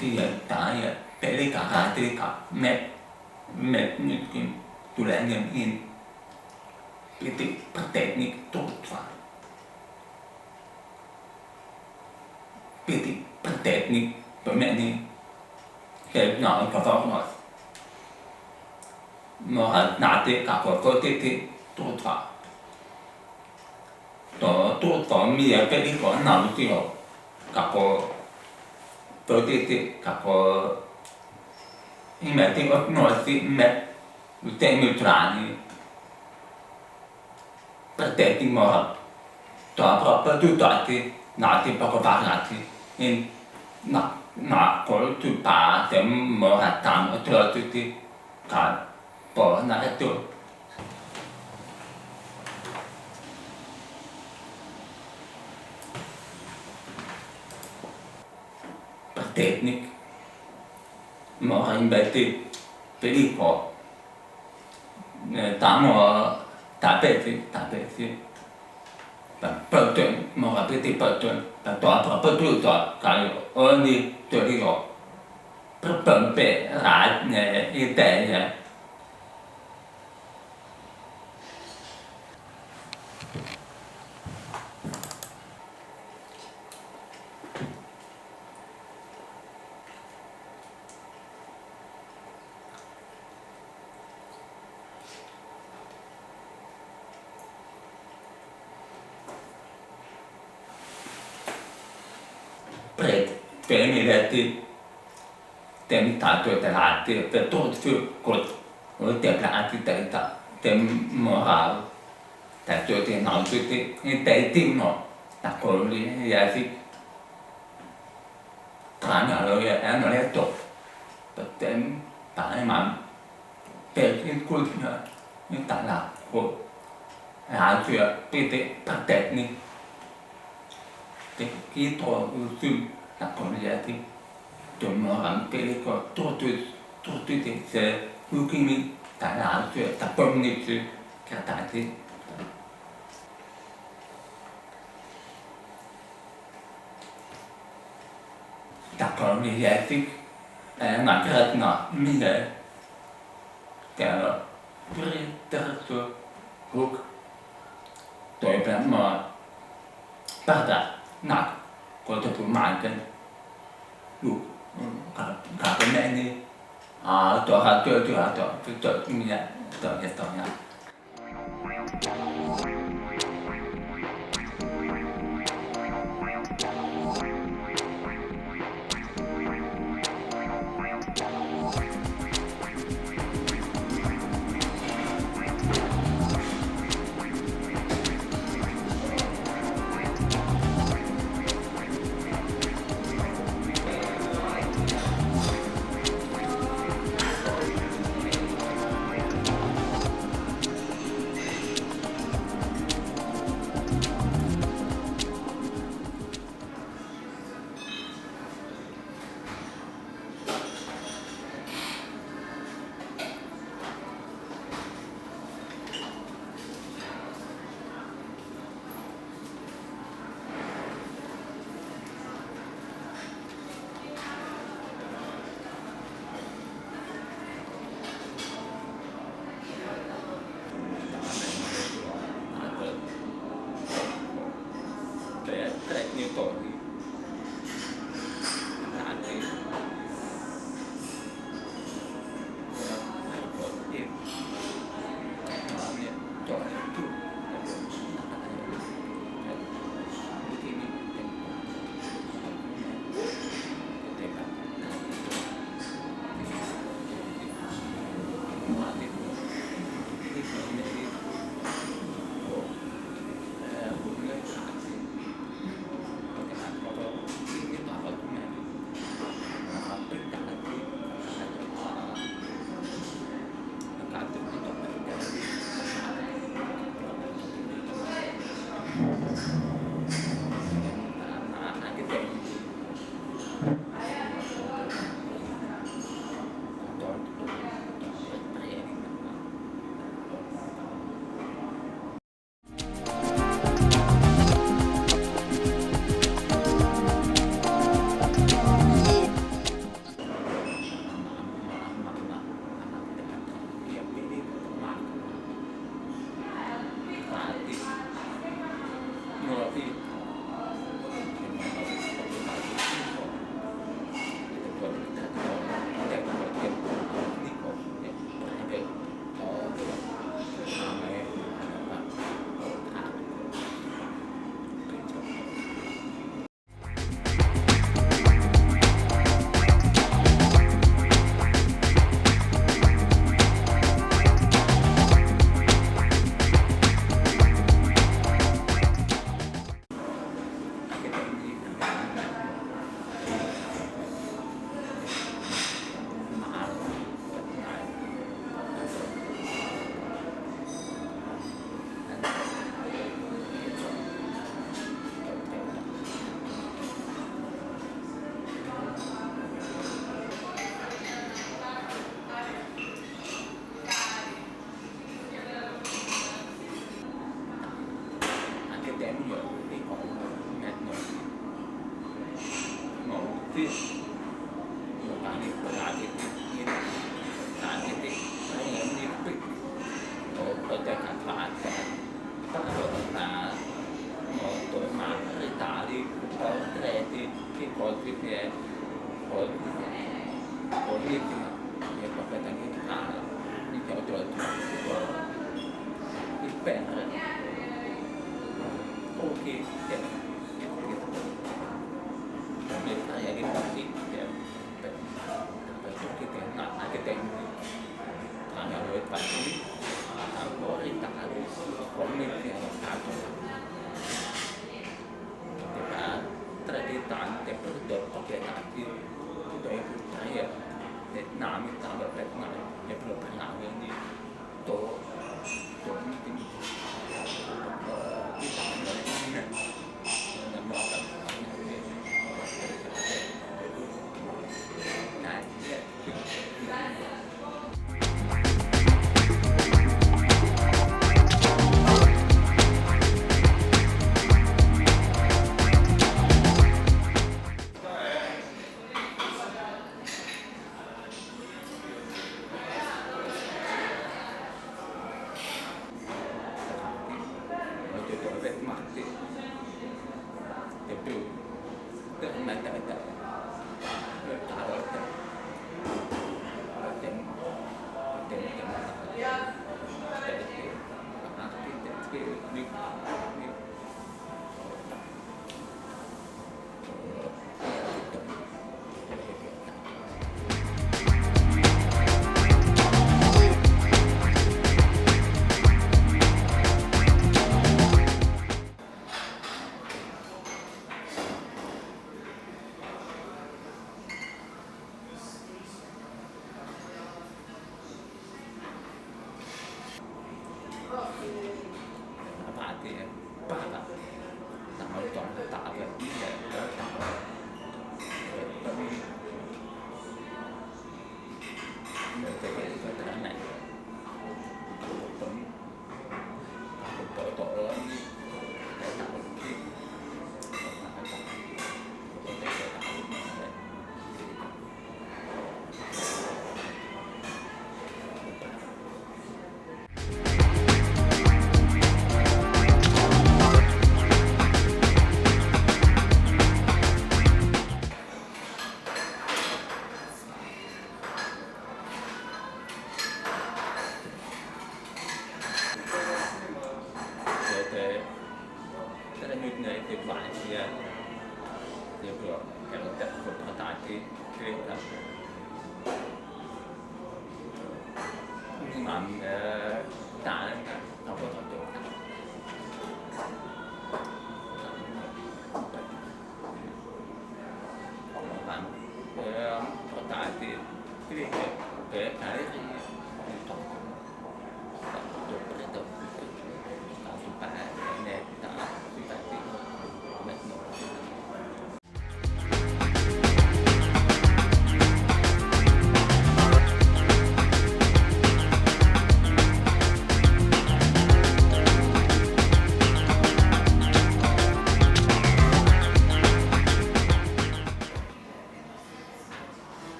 dia taia pelika hatrika met nytkin tulee niin piti teknik tutva. Piti teknik pemeni ke na ka fa no. No hat na te ka ko te tutva. To tutva mi e pedi ko na lu ti ho. Ka ko to te ka ko i metti o no si met lu te mi trani. Perché mo to proprio tu ti nati poco fa nati in na ko tu pa te mo hatam o to ti ka po na tu teknik mo invece perico tamo tapeti pertön mo rapiti pertön to proprio to kai ogni teorio per pe ra ne idee per mi letti tentato per tutto col templati moral tutti no tutti i tenti no da quelli ya si tranne allora hanno letto per per il culto in tala o altri per tecniche khi to sul la comunità tụi cái có tôi thì sẽ looking me tại là chuyện tập trung như thế cả tại thế tập trung như vậy thì mà cái hết ngọt mình để cái đó very terrible hook tôi phải mà bắt đã nặng có thể tụi mạnh cái đủ cả cái mẹ đi tôi hạt tôi mình nhận tôi nhận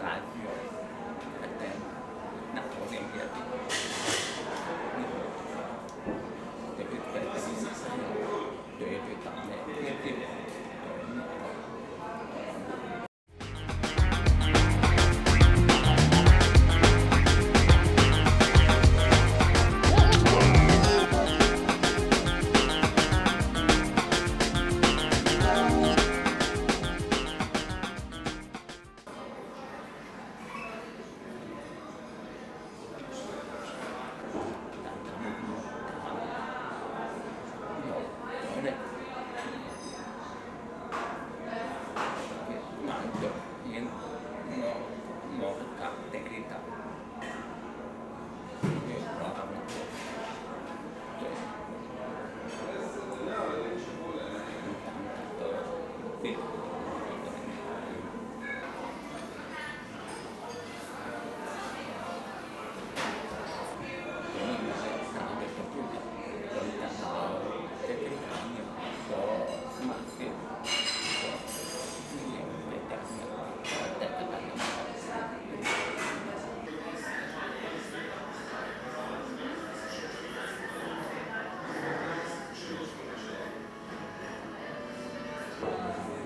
radio, FM, nặng của niệm hiệp. Để biết cái gì sai, để biết tạm để biết tiếp.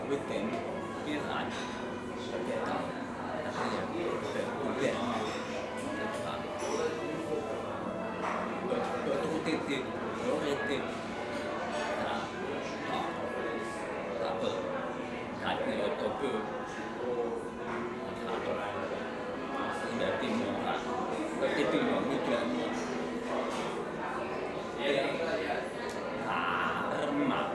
Quyết định biết lại để tạo các cái gì để thực hiện tôi tin tiền đối với tiền đã ở cái người tôi cứ để tìm hiểu lại tôi tìm hiểu như chuyện mà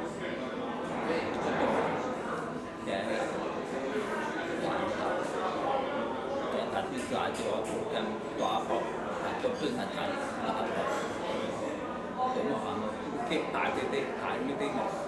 thành viên loại cho trong tòa phòng tổ chức thành thành là để mà họ hiện tại thì tại như thế này